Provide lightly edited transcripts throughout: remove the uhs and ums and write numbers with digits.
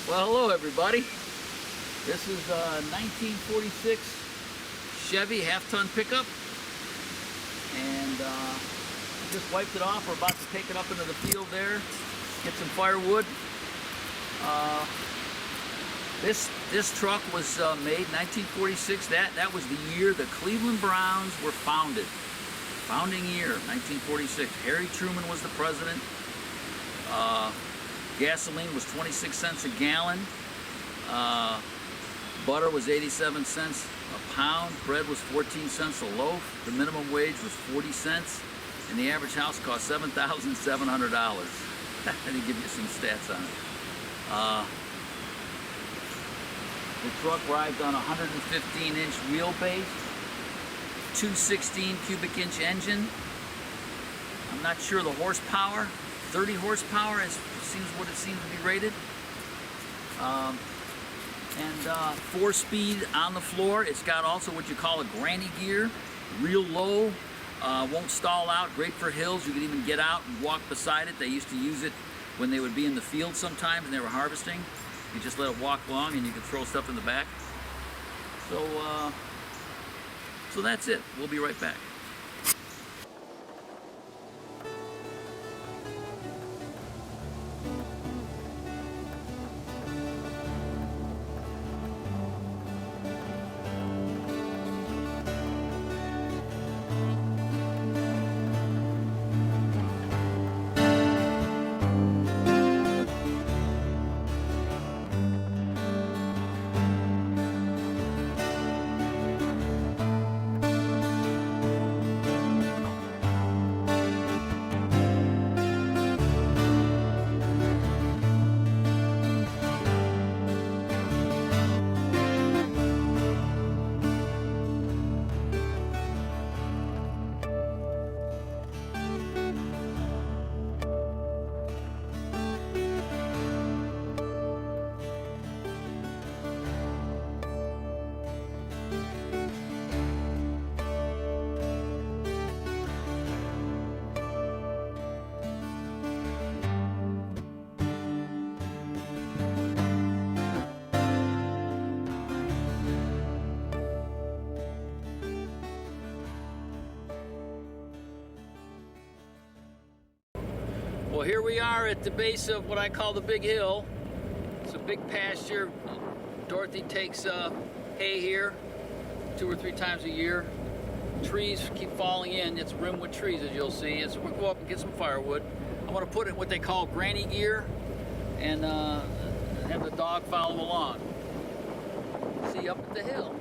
Well, hello everybody. This is a 1946 Chevy half-ton pickup, and just wiped it off. We're about to take it up into the field there, get some firewood. This truck was made 1946. That was the year the Cleveland Browns were founded. Founding year, 1946. Harry Truman was the president. Gasoline was 26 cents a gallon. Butter was 87 cents a pound. Bread was 14 cents a loaf. The minimum wage was 40 cents. And the average house cost $7,700. I didn't give you some stats on it. The truck arrived on a 115-inch wheelbase, 216 cubic inch engine. I'm not sure the horsepower. 30 horsepower seems what it seems to be rated. And 4-speed on the floor. It's got also what you call a granny gear, real low, won't stall out, great for hills. You could even get out and walk beside it. They used to use it when they would be in the field sometimes and they were harvesting. You just let it walk along and you can throw stuff in the back. So that's it. We'll be right back. Well, here we are at the base of what I call the Big Hill. It's a big pasture. Dorothy takes hay here 2 or 3 times a year. Trees keep falling in. It's rimmed with trees, as you'll see. So we'll go up and get some firewood. I want to put it in what they call granny gear and have the dog follow along. See you up at the hill.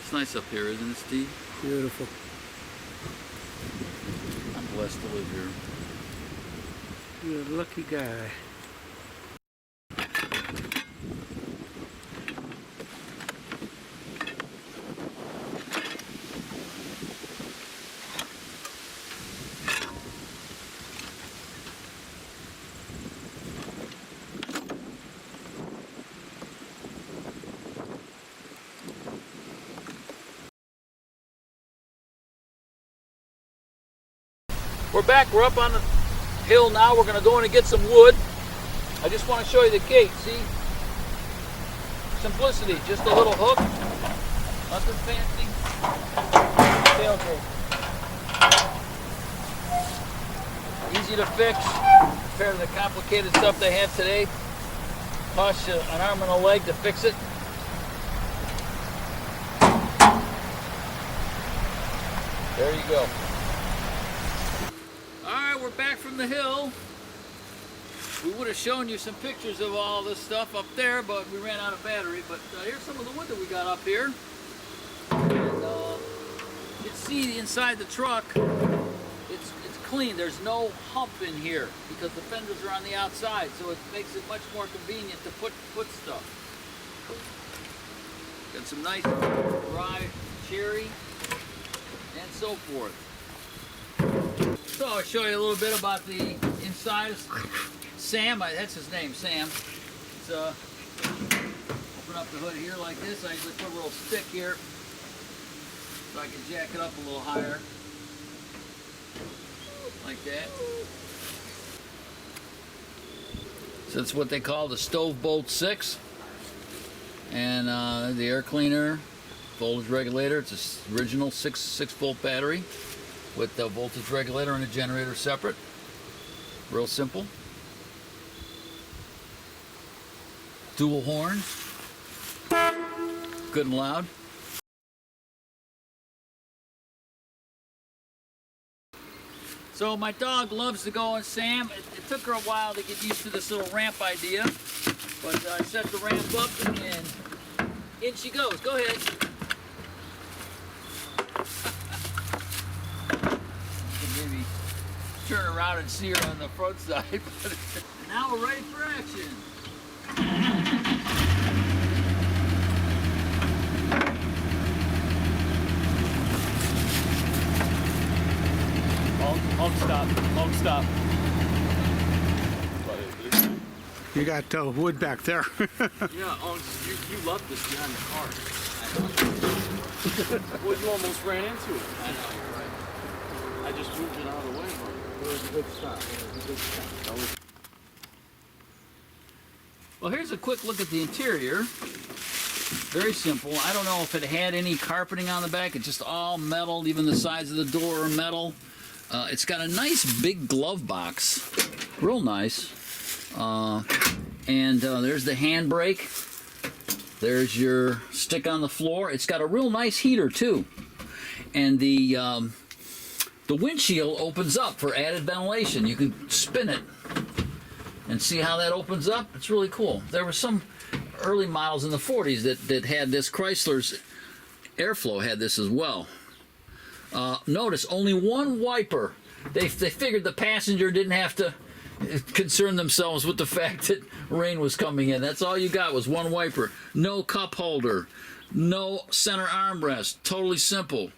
It's nice up here, isn't it, Steve? Beautiful. I'm blessed to live here. You're a lucky guy. We're back, we're up on the hill now. We're going to go in and get some wood. I just want to show you the gate, see? Simplicity, just a little hook, nothing fancy. Tailgate. Easy to fix compared to the complicated stuff they have today. Costs you an arm and a leg to fix it. There you go. Alright, we're back from the hill. We would have shown you some pictures of all this stuff up there, but we ran out of battery. But here's some of the wood that we got up here. And you can see inside the truck, it's clean. There's no hump in here because the fenders are on the outside, so it makes it much more convenient to put stuff. Got some nice dry cherry and so forth. So I'll show you a little bit about the inside. Sam, that's his name, Sam. It's, open up the hood here like this. I usually put a little stick here so I can jack it up a little higher. Like that. So that's what they call the Stove Bolt 6. And the air cleaner, voltage regulator. It's an original 6 volt battery with the voltage regulator and a generator separate. Real simple. Dual horns. Good and loud. So my dog loves to go on Sam. It took her a while to get used to this little ramp idea, but I set the ramp up and in she goes. Go ahead. Maybe turn around and see her on the front side. Now we're ready for action. Hold stop. You got wood back there. Yeah, you love this behind the car. Well, you almost ran into it. I know, you're right. I just moved it out of the way, but It was a good stop. Well, here's a quick look at the interior. Very simple. I don't know if it had any carpeting on the back. It's just all metal. Even the sides of the door are metal. It's got a nice big glove box. Real nice. And there's the handbrake. There's your stick on the floor. It's got a real nice heater too. And the windshield opens up for added ventilation. You can spin it and see how that opens up. It's really cool. There were some early models in the 40s that had this. Chrysler's Airflow had this as well. Notice only one wiper. They figured the passenger didn't have to concern themselves with the fact that rain was coming in. That's all you got was one wiper. No cup holder. No center armrest. Totally simple.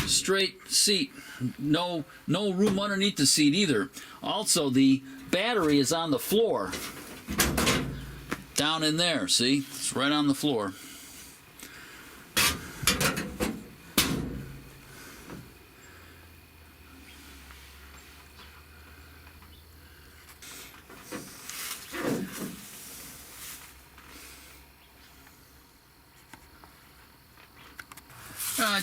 Straight seat. No room underneath the seat either. Also, the battery is on the floor. Down in there, see? It's right on the floor.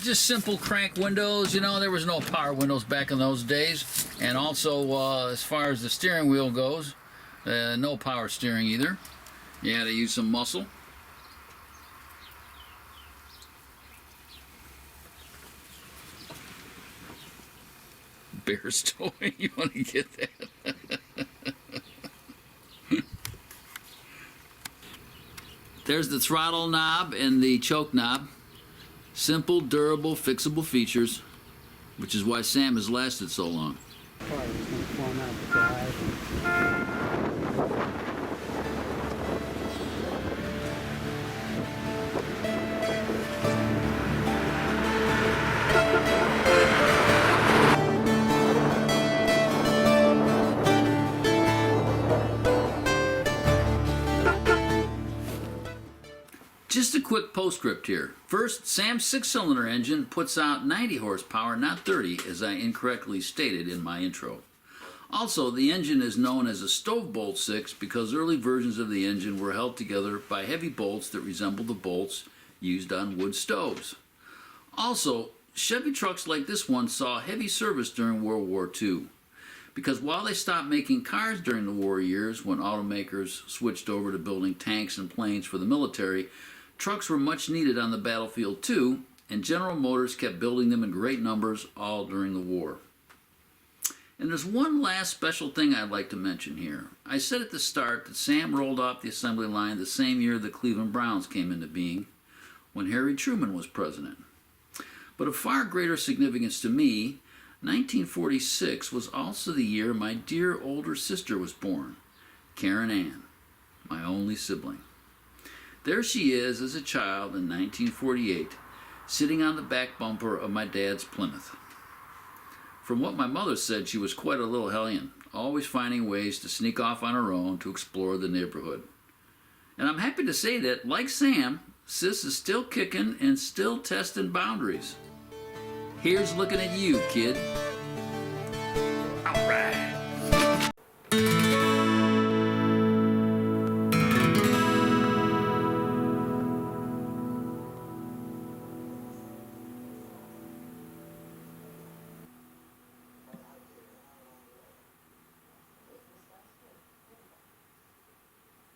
Just simple crank windows. You know, there was no power windows back in those days. And also, as far as the steering wheel goes, no power steering either. You had to use some muscle. Bear's toy, you want to get that? There's the throttle knob and the choke knob. Simple, durable, fixable features, which is why Sam has lasted so long. Car was going to fall out the drive. Just a quick postscript here. First, Sam's 6-cylinder engine puts out 90 horsepower, not 30, as I incorrectly stated in my intro. Also, the engine is known as a stove bolt 6 because early versions of the engine were held together by heavy bolts that resemble the bolts used on wood stoves. Also, Chevy trucks like this one saw heavy service during World War II. Because while they stopped making cars during the war years when automakers switched over to building tanks and planes for the military, trucks were much needed on the battlefield too, and General Motors kept building them in great numbers all during the war. And there's one last special thing I'd like to mention here. I said at the start that Sam rolled off the assembly line the same year the Cleveland Browns came into being, when Harry Truman was president. But of far greater significance to me, 1946 was also the year my dear older sister was born, Karen Ann, my only sibling. There she is as a child in 1948, sitting on the back bumper of my dad's Plymouth. From what my mother said, she was quite a little hellion, always finding ways to sneak off on her own to explore the neighborhood. And I'm happy to say that, like Sam, Sis is still kicking and still testing boundaries. Here's looking at you, kid. All right.